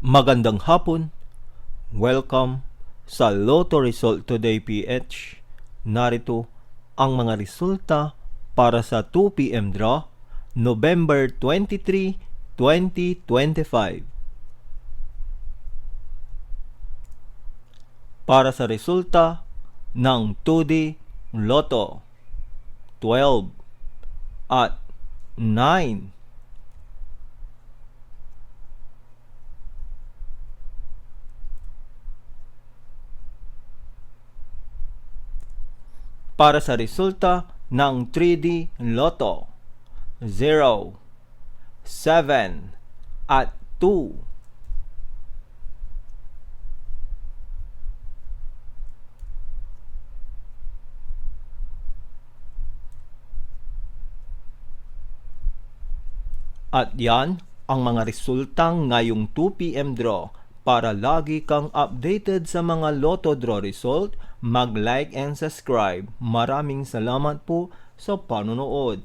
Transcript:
Magandang hapon. Welcome sa Lotto Result Today PH. Narito ang mga resulta para sa 2 p.m. draw, November 23, 2025. Para sa resulta ng 2D Lotto, 12 at 9. Para sa resulta ng 3D Lotto, 0, 7, at 2. At yan ang mga resultang ngayong 2 p.m. draw. Para lagi kang updated sa mga Lotto draw result, mag-like and subscribe. Maraming salamat po sa panonood.